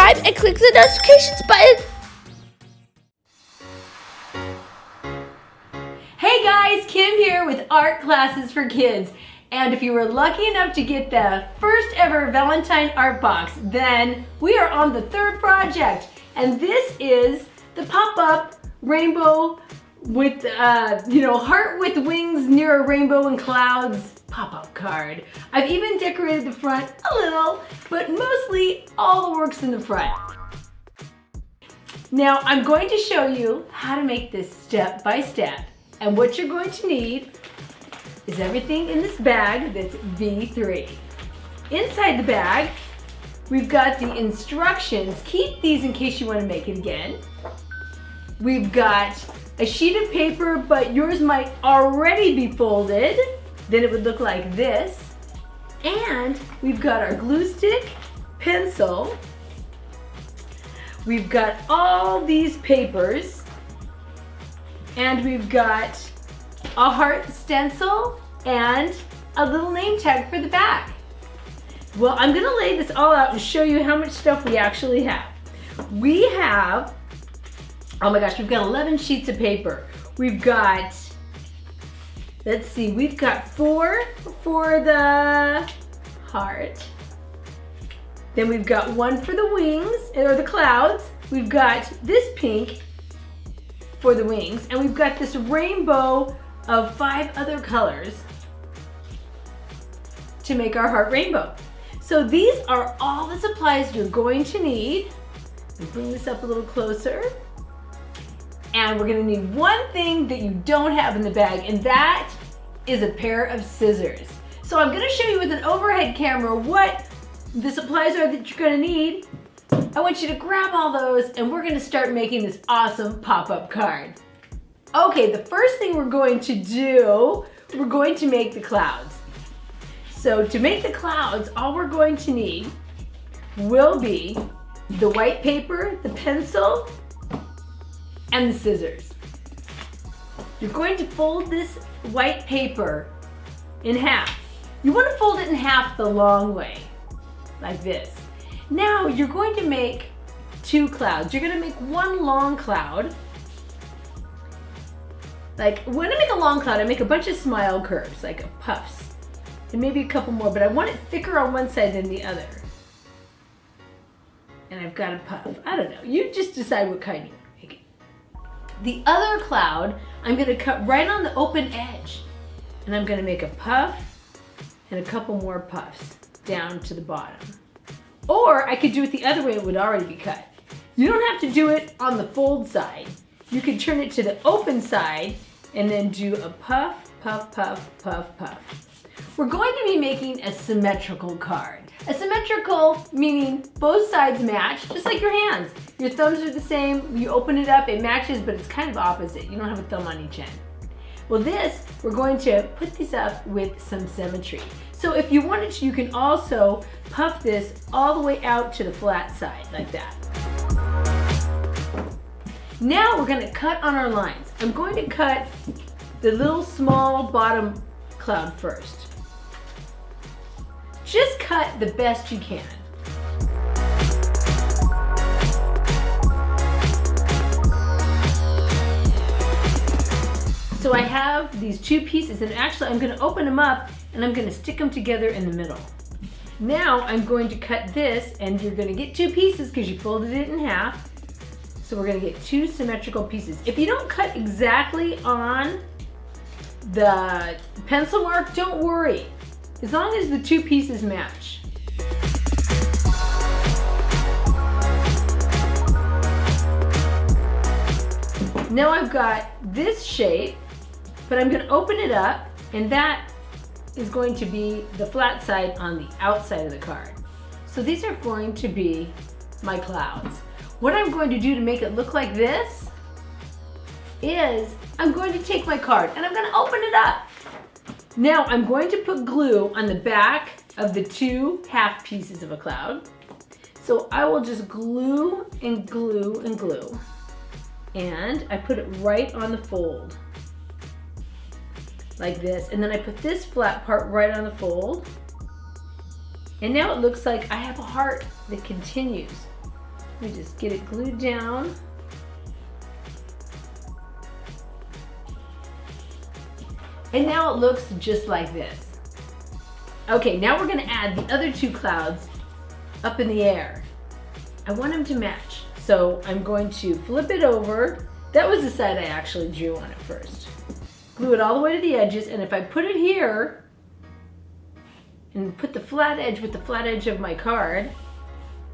subscribe and click the notifications button. Hey guys, Kim here with Art Classes for Kids. And if you were lucky enough to get the first ever Valentine art box, then we are on the third project. And this is the pop-up rainbow with, heart with wings near a rainbow and clouds pop-up card. I've even decorated the front a little, but mostly all the work's in the front. Now I'm going to show you how to make this step by step. And what you're going to need is everything in this bag that's V3. Inside the bag, we've got the instructions. Keep these in case you want to make it again. We've got a sheet of paper, but yours might already be folded. Then it would look like this. And we've got our glue stick, pencil. We've got all these papers. And we've got a heart stencil and a little name tag for the back. Well, I'm gonna lay this all out and show you how much stuff we actually have. We have, oh my gosh, we've got 11 sheets of paper. We've got, let's see, we've got 4 for the heart. Then we've got 1 for the wings, or the clouds. We've got this pink for the wings, and we've got this rainbow of 5 other colors to make our heart rainbow. So these are all the supplies you're going to need. Let me bring this up a little closer. And we're gonna need one thing that you don't have in the bag, and that is a pair of scissors. So I'm gonna show you with an overhead camera what the supplies are that you're gonna need. I want you to grab all those and we're gonna start making this awesome pop-up card. Okay, the first thing we're going to do, we're going to make the clouds. So to make the clouds, all we're going to need will be the white paper, the pencil, and the scissors. You're going to fold this white paper in half. You want to fold it in half the long way, like this. Now you're going to make 2 clouds. You're gonna make 1 long cloud. Like when I make a long cloud, I make a bunch of smile curves, like puffs, and maybe a couple more, but I want it thicker on one side than the other. And I've got a puff. I don't know, you just decide what kind you want to make it. The other cloud, I'm gonna cut right on the open edge, and I'm gonna make a puff and a couple more puffs down to the bottom. Or I could do it the other way, it would already be cut. You don't have to do it on the fold side. You can turn it to the open side and then do a puff, puff, puff, puff, puff. We're going to be making a symmetrical card. A symmetrical meaning both sides match, just like your hands. Your thumbs are the same, you open it up, it matches, but it's kind of opposite. You don't have a thumb on each end. Well this, we're going to put these up with some symmetry. So if you wanted to, you can also puff this all the way out to the flat side, like that. Now we're gonna cut on our lines. I'm going to cut the little small bottom cloud first. Just cut the best you can. So I have these 2 pieces, and actually I'm gonna open them up and I'm gonna stick them together in the middle. Now I'm going to cut this, and you're gonna get 2 pieces because you folded it in half. So we're gonna get 2 symmetrical pieces. If you don't cut exactly on the pencil mark, don't worry. As long as the 2 pieces match. Now I've got this shape, but I'm gonna open it up, and that is going to be the flat side on the outside of the card. So these are going to be my clouds. What I'm going to do to make it look like this is I'm going to take my card and I'm going to open it up. Now I'm going to put glue on the back of the 2 half pieces of a cloud. So I will just glue and glue and glue. And I put it right on the fold. like this, and then I put this flat part right on the fold. And now it looks like I have a heart that continues. Let me just get it glued down. And now it looks just like this. Okay, now we're gonna add the other two clouds up in the air. I want them to match. So I'm going to flip it over. That was the side I actually drew on it first. Glue it all the way to the edges, and if I put it here and put the flat edge with the flat edge of my card,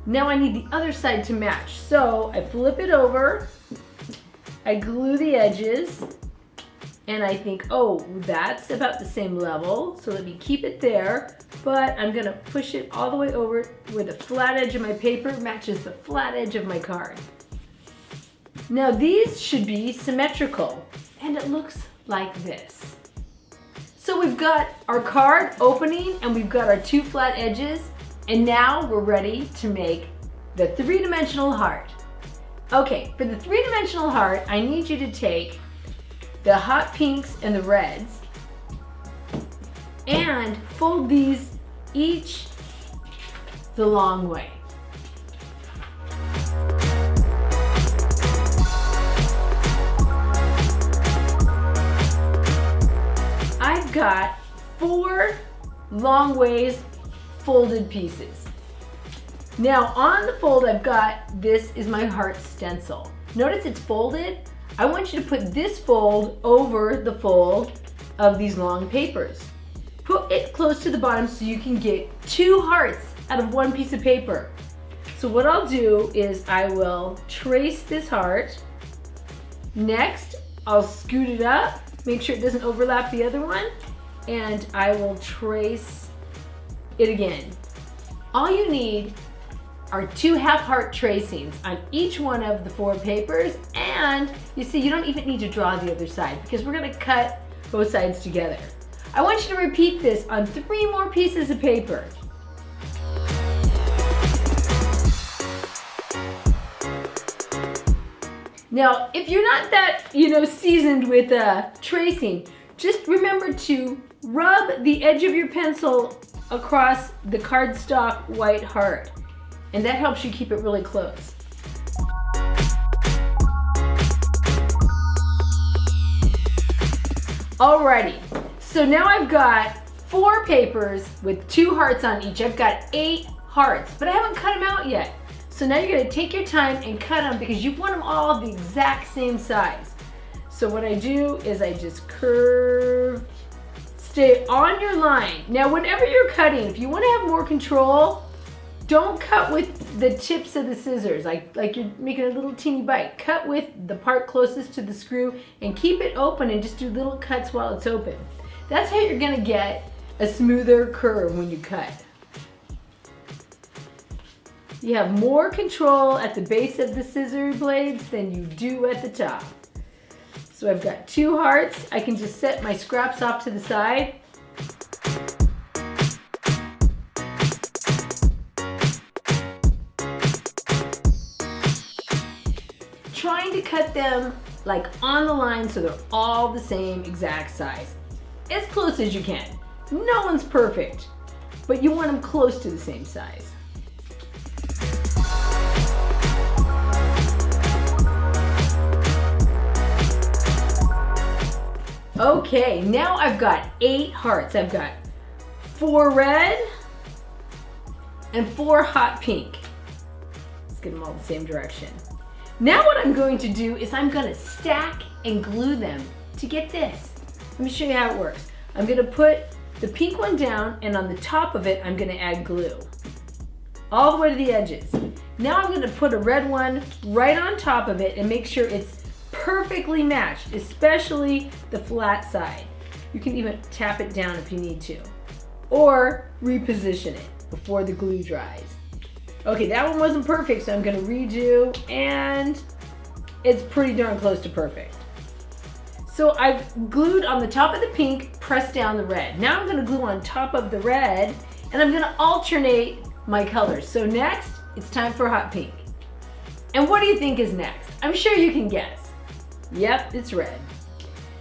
now I need the other side to match. So I flip it over, I glue the edges, and I think, oh, that's about the same level, so let me keep it there, but I'm gonna push it all the way over where the flat edge of my paper matches the flat edge of my card. Now these should be symmetrical, and it looks like this. So we've got our card opening, and we've got our two flat edges, and now we're ready to make the three-dimensional heart. Okay, for the three-dimensional heart, I need you to take the hot pinks and the reds and fold these each the long way. I've got 4 long ways folded pieces. Now on the fold I've got, this is my heart stencil. Notice it's folded. I want you to put this fold over the fold of these long papers. Put it close to the bottom so you can get 2 hearts out of 1 piece of paper. So what I'll do is I will trace this heart. Next, I'll scoot it up, make sure it doesn't overlap the other one, and I will trace it again. All you need are 2 half heart tracings on each one of the 4 papers, and you see you don't even need to draw the other side because we're going to cut both sides together. I want you to repeat this on 3 more pieces of paper. Now if you're not that seasoned with tracing, just remember to rub the edge of your pencil across the cardstock white heart, and that helps you keep it really close. Alrighty, so now I've got 4 papers with 2 hearts on each. I've got 8 hearts, but I haven't cut them out yet. So now you're gonna take your time and cut them because you want them all the exact same size. So what I do is I just curve, stay on your line. Now whenever you're cutting, if you wanna have more control, don't cut with the tips of the scissors, like you're making a little teeny bite. Cut with the part closest to the screw and keep it open and just do little cuts while it's open. That's how you're gonna get a smoother curve when you cut. You have more control at the base of the scissor blades than you do at the top. So I've got 2 hearts. I can just set my scraps off to the side. Trying to cut them like on the line so they're all the same exact size. As close as you can. No one's perfect, but you want them close to the same size. Okay, now I've got 8 hearts. I've got 4 red and 4 hot pink. Let's get them all the same direction. Now what I'm going to do is I'm going to stack and glue them to get this. Let me show you how it works. I'm going to put the pink one down, and on the top of it I'm going to add glue all the way to the edges. Now I'm going to put a red one right on top of it and make sure it's perfectly matched, especially the flat side. You can even tap it down if you need to, or reposition it before the glue dries. Okay, that one wasn't perfect, so I'm gonna redo, and it's pretty darn close to perfect. So I've glued on the top of the pink, pressed down the red. Now I'm gonna glue on top of the red, and I'm gonna alternate my colors. So next, it's time for hot pink. And what do you think is next? I'm sure you can guess. Yep, it's red.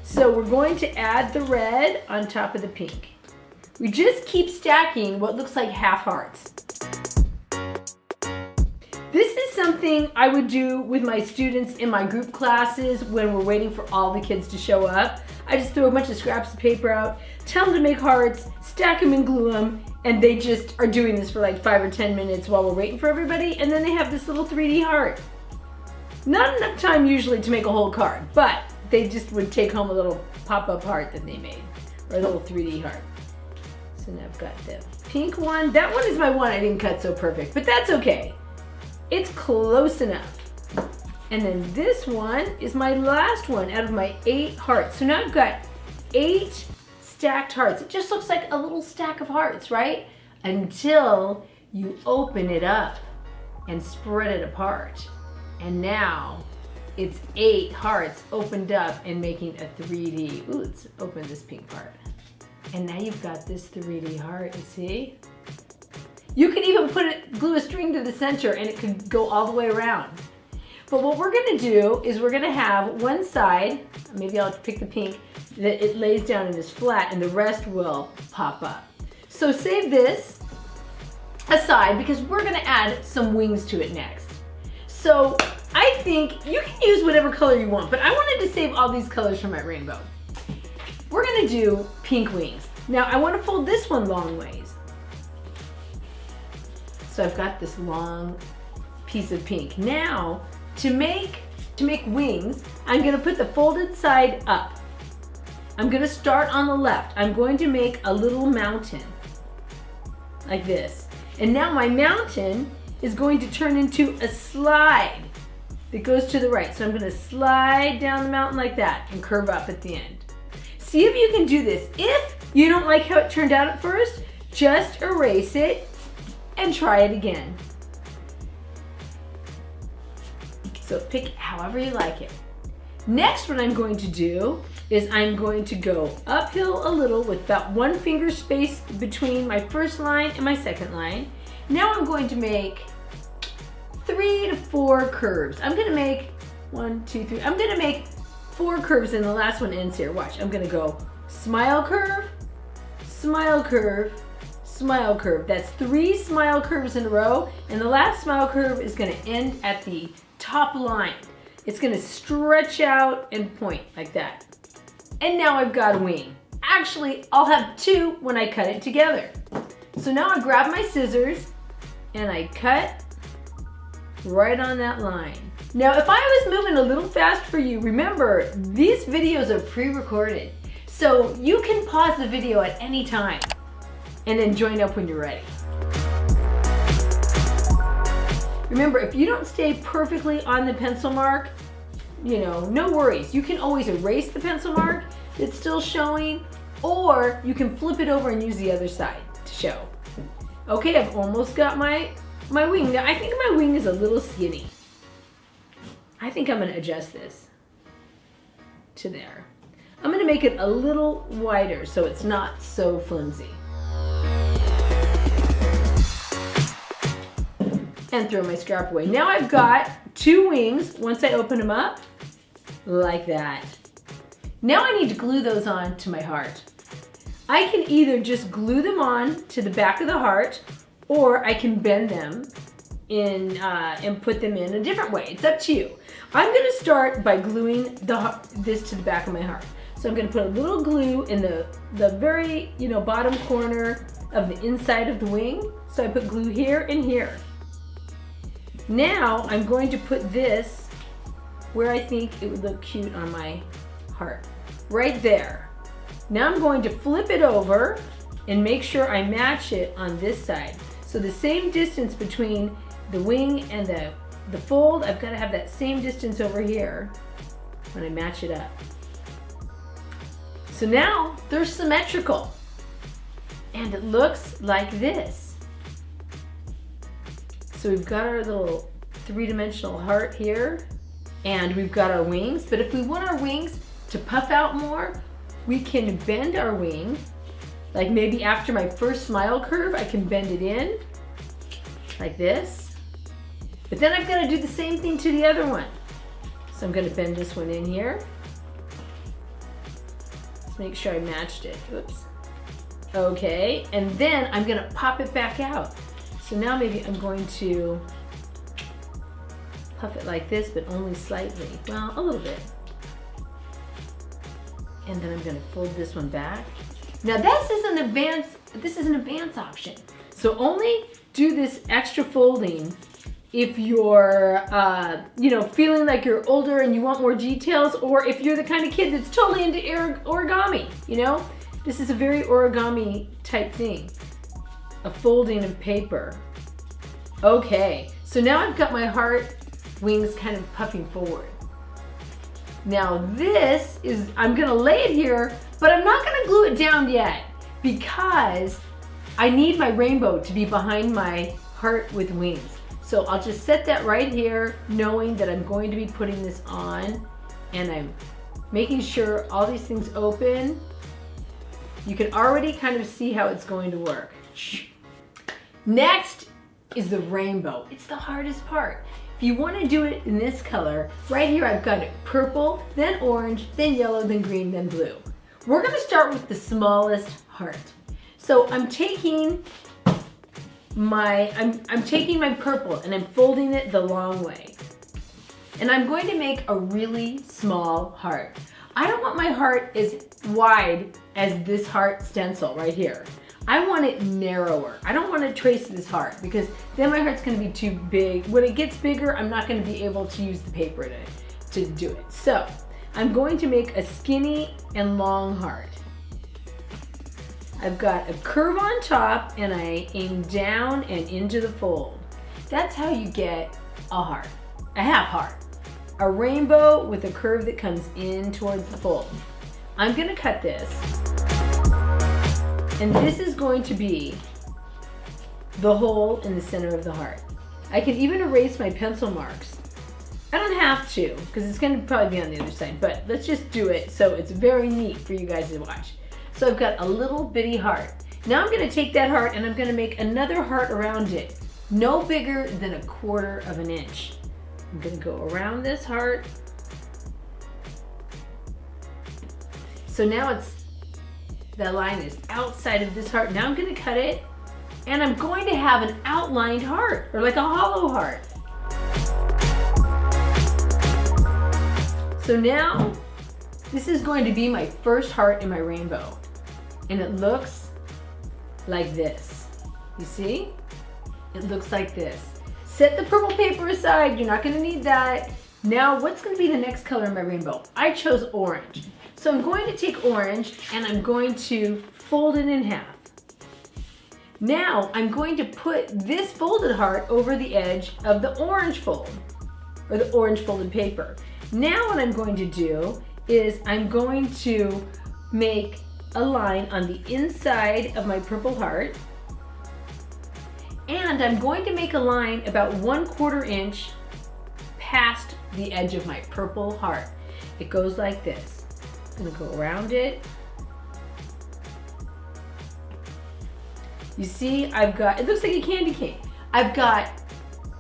So we're going to add the red on top of the pink. We just keep stacking what looks like half hearts. This is something I would do with my students in my group classes when we're waiting for all the kids to show up. I just throw a bunch of scraps of paper out, tell them to make hearts, stack them and glue them, and they just are doing this for like 5 or 10 minutes while we're waiting for everybody, and then they have this little 3D heart. Not enough time usually to make a whole card, but they just would take home a little pop-up heart that they made, or a little 3D heart. So now I've got the pink one. That one is my one I didn't cut so perfect, but that's okay. It's close enough. And then this one is my last one out of my 8 hearts. So now I've got 8 stacked hearts. It just looks like a little stack of hearts, right? Until you open it up and spread it apart. And now it's 8 hearts opened up and making a 3D. Ooh, let's open this pink part. And now you've got this 3D heart, you see? You can even glue a string to the center and it could go all the way around. But what we're gonna do is we're gonna have one side, maybe I'll pick the pink, that it lays down and is flat and the rest will pop up. So save this aside because we're gonna add some wings to it next. So I think you can use whatever color you want, but I wanted to save all these colors for my rainbow. We're gonna do pink wings. Now I wanna fold this one long ways. So I've got this long piece of pink. Now, to make wings, I'm gonna put the folded side up. I'm gonna start on the left. I'm going to make a little mountain, like this. And now my mountain is going to turn into a slide that goes to the right. So I'm gonna slide down the mountain like that and curve up at the end. See if you can do this. If you don't like how it turned out at first, just erase it and try it again. So pick however you like it. Next, what I'm going to do is I'm going to go uphill a little with about 1 finger space between my first line and my second line. Now I'm going to make 3 to 4 curves. I'm gonna make 1, 2, 3. I'm gonna make 4 curves and the last one ends here. Watch, I'm gonna go smile curve, smile curve, smile curve. That's 3 smile curves in a row, and the last smile curve is gonna end at the top line. It's gonna stretch out and point like that. And now I've got a wing. Actually, I'll have 2 when I cut it together. So now I grab my scissors and I cut right on that line. Now, if I was moving a little fast for you, remember, these videos are pre-recorded. So you can pause the video at any time and then join up when you're ready. Remember, if you don't stay perfectly on the pencil mark, no worries. You can always erase the pencil mark that's still showing, or you can flip it over and use the other side to show. Okay, I've almost got my wing. Now, I think my wing is a little skinny. I think I'm gonna adjust this to there. I'm gonna make it a little wider so it's not so flimsy. And throw my scrap away. Now I've got 2 wings once I open them up, like that. Now I need to glue those on to my heart. I can either just glue them on to the back of the heart, or I can bend them in and put them in a different way. It's up to you. I'm gonna start by gluing this to the back of my heart. So I'm gonna put a little glue in the very bottom corner of the inside of the wing. So I put glue here and here. Now I'm going to put this where I think it would look cute on my heart. Right there. Now I'm going to flip it over and make sure I match it on this side. So the same distance between the wing and the fold, I've got to have that same distance over here when I match it up. So now they're symmetrical. And it looks like this. So we've got our little 3-dimensional heart here, and we've got our wings. But if we want our wings to puff out more, we can bend our wing. Like maybe after my first smile curve, I can bend it in like this. But then I've got to do the same thing to the other one. So I'm going to bend this one in here. Let's make sure I matched it. Oops. Okay, and then I'm going to pop it back out. So now maybe I'm going to puff it like this, but only slightly. Well, a little bit. And then I'm gonna fold this one back. Now this is an advanced option. So only do this extra folding if you're, feeling like you're older and you want more details, or if you're the kind of kid that's totally into origami, This is a very origami type thing, a folding of paper. Okay, so now I've got my heart wings kind of puffing forward. Now I'm gonna lay it here, but I'm not gonna glue it down yet because I need my rainbow to be behind my heart with wings. So I'll just set that right here, knowing that I'm going to be putting this on, and I'm making sure all these things open. You can already kind of see how it's going to work. Next is the rainbow. It's the hardest part. If you want to do it in this color, right here I've got it purple, then orange, then yellow, then green, then blue. We're going to start with the smallest heart. So I'm taking my purple and I'm folding it the long way. And I'm going to make a really small heart. I don't want my heart as wide as this heart stencil right here. I want it narrower. I don't want to trace this heart because then my heart's going to be too big. When it gets bigger, I'm not going to be able to use the paper to do it. So I'm going to make a skinny and long heart. I've got a curve on top and I aim down and into the fold. That's how you get a heart, a half heart. A rainbow with a curve that comes in towards the fold. I'm gonna cut this, and this is going to be the hole in the center of the heart. I can even erase my pencil marks. I don't have to, because it's gonna probably be on the other side, but let's just do it so it's very neat for you guys to watch. So I've got a little bitty heart. Now I'm gonna take that heart and I'm gonna make another heart around it, no bigger than 1/4 of an inch. I'm gonna go around this heart. So now the line is outside of this heart. Now I'm gonna cut it and I'm going to have an outlined heart, or like a hollow heart. So now this is going to be my first heart in my rainbow. And it looks like this. You see? It looks like this. Set the purple paper aside, you're not gonna need that. Now, what's gonna be the next color in my rainbow? I chose orange. So I'm going to take orange and I'm going to fold it in half. Now, I'm going to put this folded heart over the edge of the orange fold, or the orange folded paper. Now what I'm going to do is I'm going to make a line on the inside of my purple heart, and I'm going to make a line about 1/4 inch past the edge of my purple heart. It goes like this. I'm gonna go around it. You see, it looks like a candy cane. I've got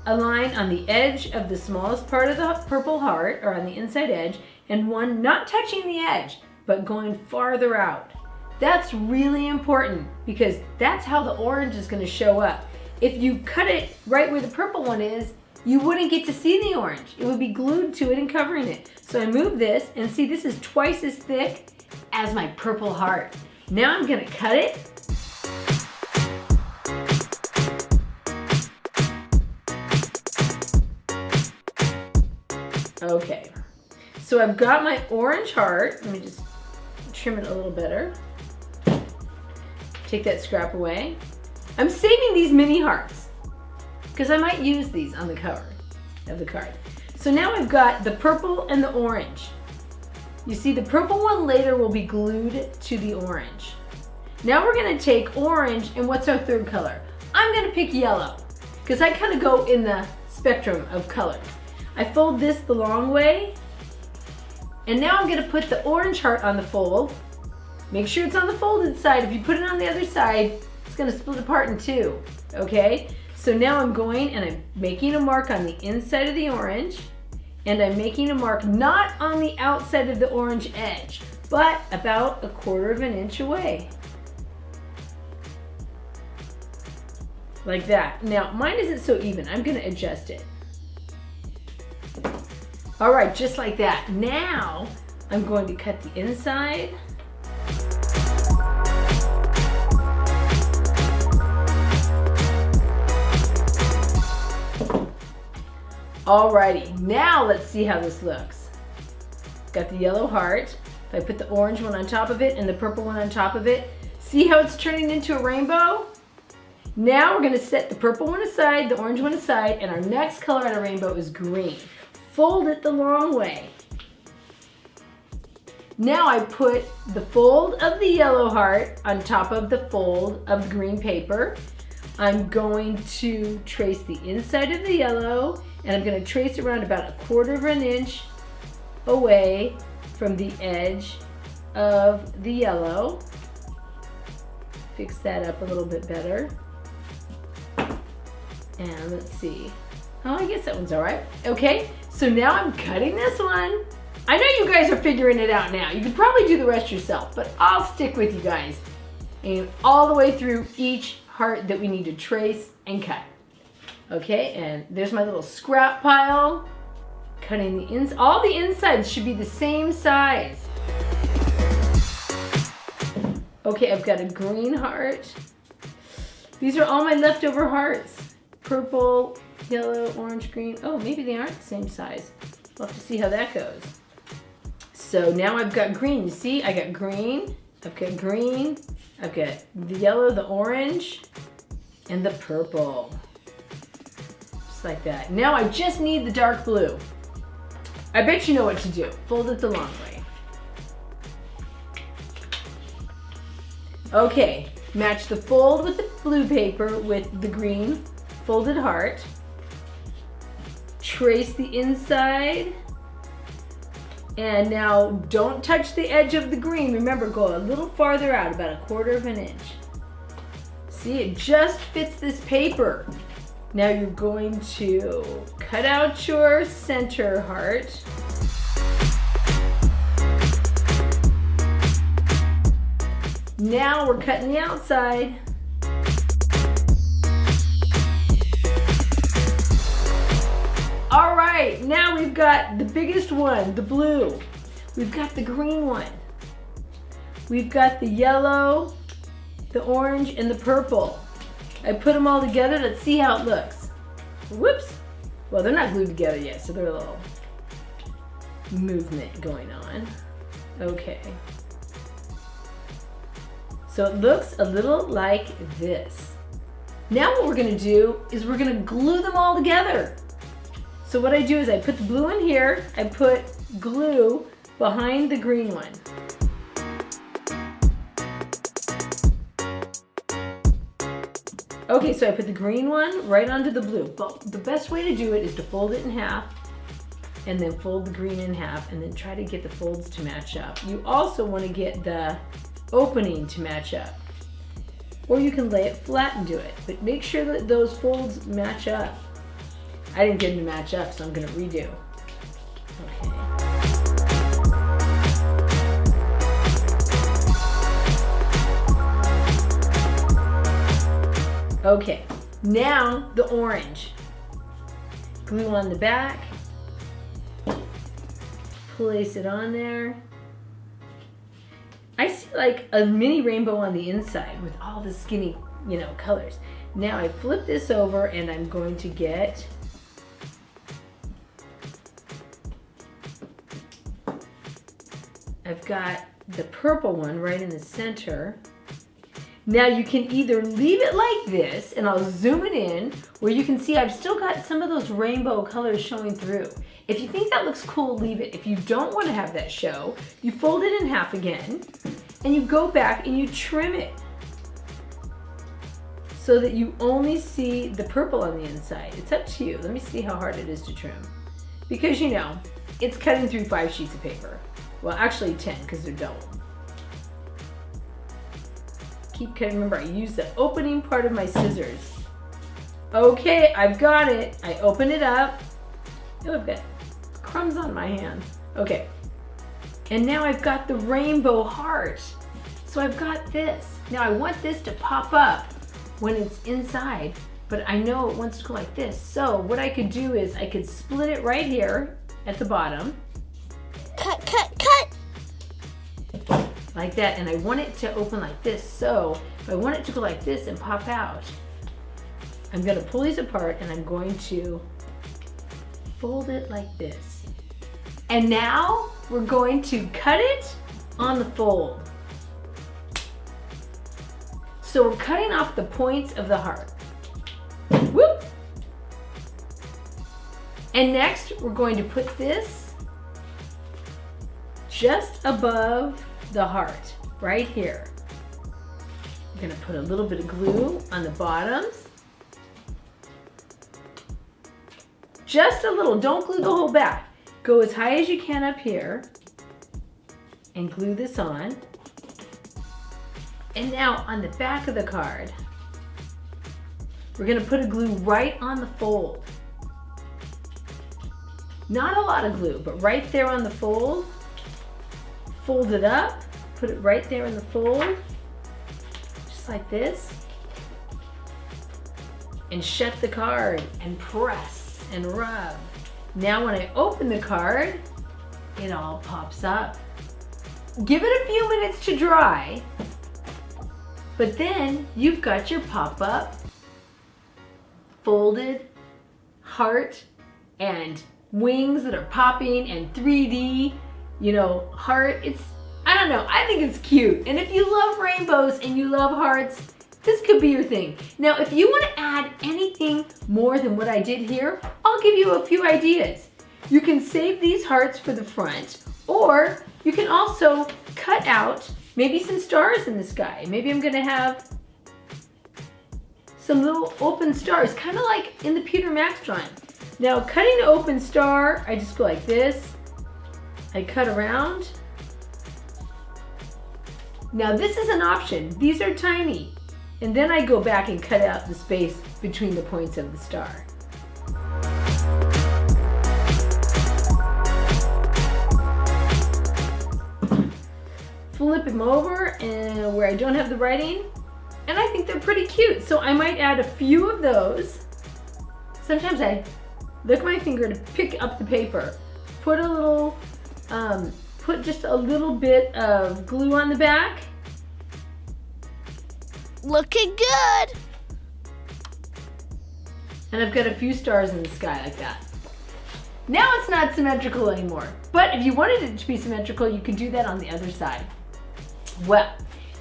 a line on the edge of the smallest part of the purple heart, or on the inside edge, and one not touching the edge, but going farther out. That's really important because that's how the orange is gonna show up. If you cut it right where the purple one is, you wouldn't get to see the orange. It would be glued to it and covering it. So I move this, and see, this is twice as thick as my purple heart. Now I'm gonna cut it. Okay, so I've got my orange heart. Let me just trim it a little better. Take that scrap away. I'm saving these mini hearts because I might use these on the cover of the card. So now I've got the purple and the orange. You see, the purple one later will be glued to the orange. Now we're gonna take orange, and what's our third color? I'm gonna pick yellow because I kind of go in the spectrum of colors. I fold this the long way, and now I'm gonna put the orange heart on the fold. Make sure it's on the folded side. If you put it on the other side, it's gonna split apart in two, okay? So now I'm going and I'm making a mark on the inside of the orange, and I'm making a mark not on the outside of the orange edge, but about 1/4 of an inch away. Like that. Now, mine isn't so even. I'm gonna adjust it. All right, just like that. Now I'm going to cut the inside. Alrighty, now let's see how this looks. Got the yellow heart. If I put the orange one on top of it and the purple one on top of it, see how it's turning into a rainbow? Now we're gonna set the purple one aside, the orange one aside, and our next color on a rainbow is green. Fold it the long way. Now I put the fold of the yellow heart on top of the fold of the green paper. I'm going to trace the inside of the yellow, and I'm going to trace around about 1/4 inch away from the edge of the yellow. Fix that up a little bit better. And let's see. Oh, I guess that one's all right. Okay, so now I'm cutting this one. I know you guys are figuring it out now. You could probably do the rest yourself, but I'll stick with you guys. And all the way through each heart that we need to trace and cut. Okay, and there's my little scrap pile. Cutting the ins. All the insides should be the same size. Okay, I've got a green heart. These are all my leftover hearts. Purple, yellow, orange, green. Oh, maybe they aren't the same size. We'll have to see how that goes. So now I've got green. You see, I got green. I've got green. I've got the yellow, the orange, and the purple. Just like that. Now I just need the dark blue. I bet you know what to do. Fold it the long way. Okay, match the fold with the blue paper with the green folded heart. Trace the inside. And now don't touch the edge of the green. Remember, go a little farther out, about 1/4 inch. See, it just fits this paper. Now you're going to cut out your center heart. Now we're cutting the outside. All right, now we've got the biggest one, the blue. We've got the green one. We've got the yellow, the orange, and the purple. I put them all together. Let's see how it looks. Whoops. Well, they're not glued together yet, so there's a little movement going on. Okay. So it looks a little like this. Now what we're gonna do is we're gonna glue them all together. So what I do is I put the blue in here, I put glue behind the green one. Okay, so I put the green one right onto the blue. But the best way to do it is to fold it in half and then fold the green in half and then try to get the folds to match up. You also want to get the opening to match up. Or you can lay it flat and do it, but make sure that those folds match up. I didn't get them to match up, so I'm going to redo. Okay. Okay, now the orange. Glue on the back. Place it on there. I see like a mini rainbow on the inside with all the skinny, colors. Now I flip this over and I'm going to get I've got the purple one right in the center. Now you can either leave it like this, and I'll zoom it in, where you can see I've still got some of those rainbow colors showing through. If you think that looks cool, leave it. If you don't want to have that show, you fold it in half again, and you go back and you trim it so that you only see the purple on the inside. It's up to you. Let me see how hard it is to trim. Because it's cutting through 5 sheets of paper. Well, actually 10, because they're double. Keep cutting. Remember, I use the opening part of my scissors. Okay, I've got it. I open it up. Oh, I've got crumbs on my hands. Okay. And now I've got the rainbow heart. So I've got this. Now I want this to pop up when it's inside, but I know it wants to go like this. So what I could do is I could split it right here at the bottom. Cut, cut, cut. Like that, and I want it to open like this. So if I want it to go like this and pop out, I'm gonna pull these apart and I'm going to fold it like this. And now we're going to cut it on the fold. So we're cutting off the points of the heart. Whoop! And next we're going to put this just above the heart, right here. I'm gonna put a little bit of glue on the bottoms. Just a little, don't glue the whole back. Go as high as you can up here and glue this on. And now on the back of the card, we're gonna put a glue right on the fold. Not a lot of glue, but right there on the fold. Fold it up, put it right there in the fold, just like this. And shut the card and press and rub. Now when I open the card, it all pops up. Give it a few minutes to dry, but then you've got your pop-up folded heart and wings that are popping and 3D, you know, heart. I don't know, I think it's cute. And if you love rainbows and you love hearts, this could be your thing. Now, if you want to add anything more than what I did here, I'll give you a few ideas. You can save these hearts for the front, or you can also cut out maybe some stars in the sky. Maybe I'm gonna have some little open stars, kind of like in the Peter Max drawing. Now, cutting the open star, I just go like this. I cut around. Now this is an option. These are tiny. And then I go back and cut out the space between the points of the star. Flip them over and where I don't have the writing, and I think they're pretty cute. So I might add a few of those. Sometimes I lick my finger to pick up the paper, put a little, put just a little bit of glue on the back. Looking good. And I've got a few stars in the sky like that. Now it's not symmetrical anymore, but if you wanted it to be symmetrical, you could do that on the other side. Well,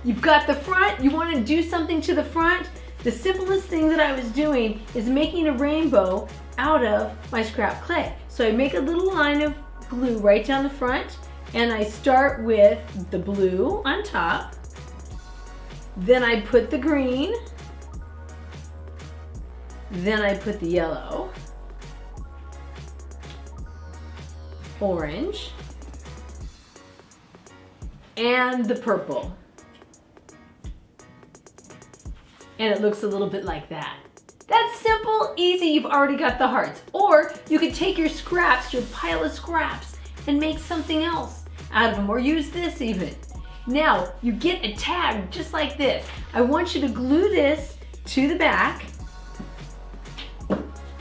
you've got the front, you want to do something to the front. The simplest thing that I was doing is making a rainbow out of my scrap clay. So I make a little line of glue right down the front, and I start with the blue on top. Then I put the green. Then I put the yellow, orange, and the purple. And it looks a little bit like that. That's simple, easy, you've already got the hearts. Or you could take your scraps, your pile of scraps, and make something else out of them, or use this even. Now, you get a tag just like this. I want you to glue this to the back,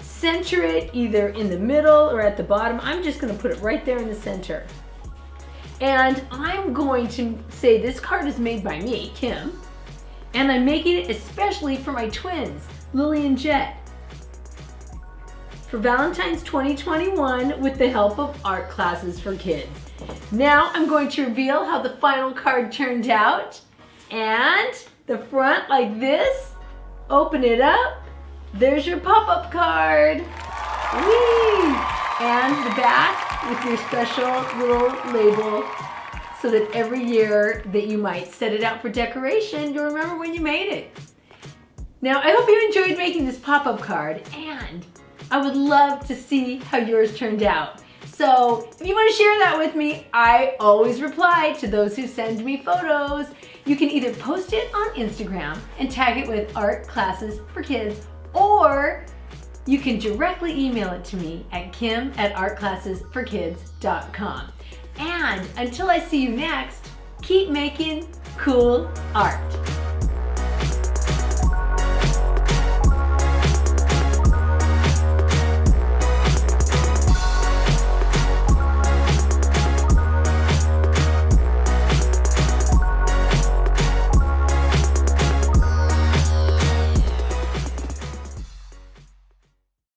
center it either in the middle or at the bottom. I'm just gonna put it right there in the center. And I'm going to say this card is made by me, Kim, and I'm making it especially for my twins, Lily and Jet, for Valentine's 2021 with the help of Art Classes for Kids. Now I'm going to reveal how the final card turned out. And the front like this, open it up, there's your pop-up card. Whee! And the back with your special little label so that every year that you might set it out for decoration, you'll remember when you made it. Now, I hope you enjoyed making this pop-up card, and I would love to see how yours turned out. So if you want to share that with me, I always reply to those who send me photos. You can either post it on Instagram and tag it with Art Classes for Kids, or you can directly email it to me at kim@artclassesforkids.com. And until I see you next, keep making cool art.